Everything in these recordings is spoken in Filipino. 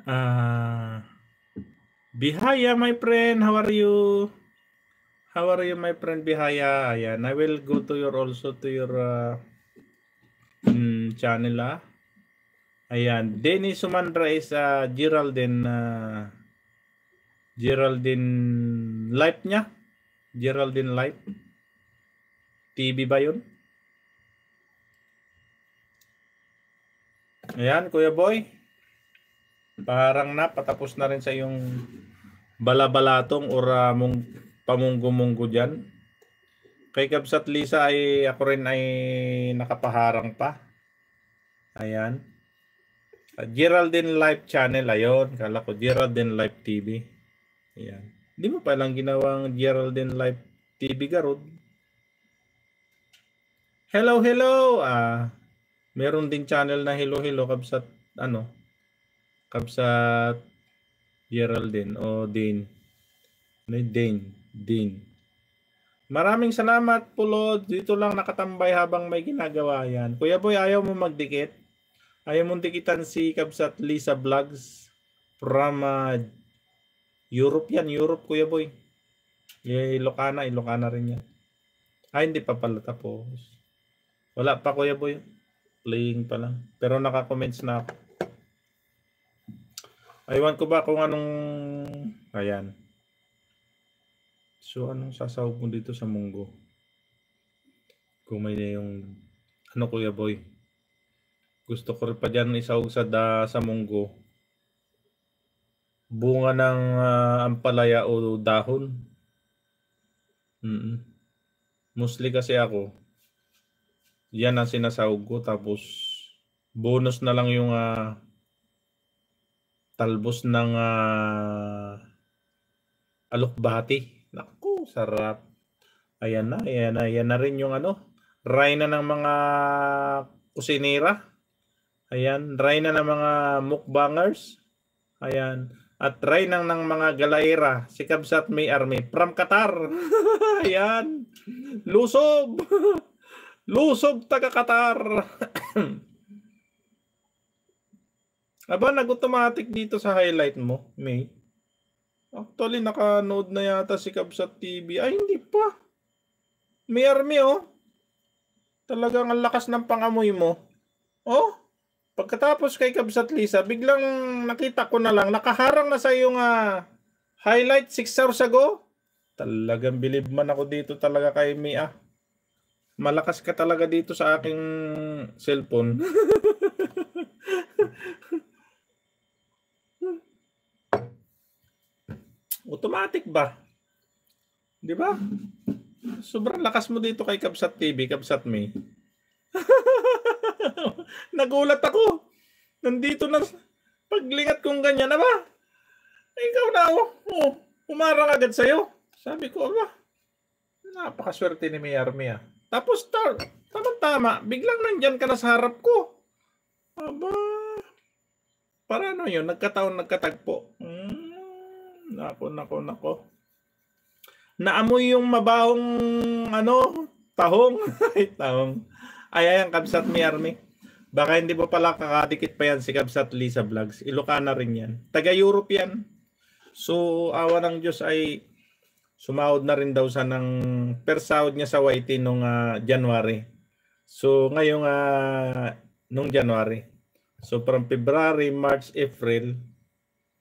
Ah, Bihaya, my friend, how are you? How are you, my friend Bihaya? Ayan, I will go to your also to your channel. Ayan, Denny Sumandra is Geraldine Life niya. Geraldine Life. TV ba yun? Ayan, Kuya Boy. Parang patapos na rin sa yung balabalatong or pamunggo-munggo dyan. Kay Kabsat Lisa ay ako rin ay nakapaharang pa. Ayan. Geraldine Life Channel, ayon. Kala ko Geraldine Life TV. Ayan. Hindi mo palang ginawang Geraldine Life TV garod. Hello, hello. Meron din channel na hello, hello Kabsat Kabsat Geraldine o Dean. Dean. Maraming salamat, Pulod. Dito lang nakatambay habang may ginagawa yan. Kuya Boy, ayaw mo magdikit? Ayaw mong dikitan si Kabsat Lisa Vlogs from Europe yan. Europe, Kuya Boy. Ilocana rin yan. Hindi pa pala tapos. Wala pa, Kuya Boy. Playing pa lang. Pero naka-comments na ako. Aywan ko ba kung anong... Ayan. So, anong sasawag mo dito sa munggo? Kung may yung... Ano, Kuya Boy? Gusto ko rin pa dyan isawag sa munggo. Bunga ng ampalaya o dahon. Mostly kasi ako, yan ang sinasawag ko. Tapos, bonus na lang yung talbos ng alokbati. Naku, sarap. Ayan na rin yung rayna ng mga kusinera. Ayan, rayna ng mga mukbangers. Ayan, at rayna ng mga galaera. Si Kabsat May Army from Qatar. Ayan, lusob. Lusob taga Qatar. Aba, nag-automatic dito sa highlight mo, May. Actually, naka-node na yata si Kabsat TV. Ay, hindi pa. May Army, oh. Talagang ang lakas ng pangamoy mo. Oh, pagkatapos kay Kabsat Lisa, biglang nakita ko na lang, nakaharang na sa iyong highlight 6 hours ago. Talagang believe man ako dito talaga kay May. Malakas ka talaga dito sa aking cellphone. Automatic ba? Di ba? Sobrang lakas mo dito kay Kabsat TV, Kabsat May. Nagulat ako. Nandito na paglingat kong ganyan na ba? Ikaw na umarang agad sa'yo. Sabi ko, napakaswerte ni May Army. Tapos tama-tama, biglang nandyan ka na sa harap ko. Aba, para ano yun, nagkatagpo. Nako. Naamoy yung mabahong tahong. Tahong. Ayan, Kabsat May Army. Baka hindi mo pala kakadikit pa yan si Kabsat Lisa Vlogs. Ilocana rin yan. Taga-Europe yan. So, awa ng Diyos ay sumahod na rin daw sa ng persahod niya sa YT nung January. So, ngayong nung January. So, from February, March, April.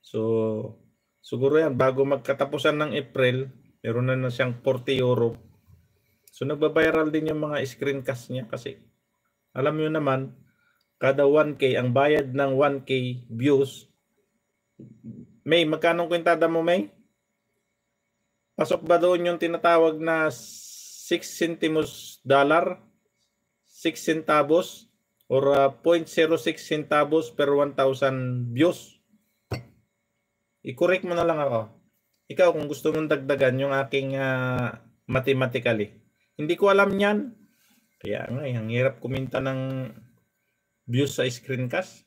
So, siguro yan, bago magkatapusan ng April, meron na siyang 40 euro. So, nagbabiral din yung mga screencast niya kasi alam nyo naman, kada 1K, ang bayad ng 1K views. May, magkano kwintada mo, May? Pasok ba doon yung tinatawag na 6 centimos dollar? 6 centavos? Or 0.06 centavos per 1,000 views? I-correct mo na lang ako. Ikaw, kung gusto mong dagdagan yung aking mathematically. Hindi ko alam yan. Kaya nga, ang hirap kuminta ng views sa screencast.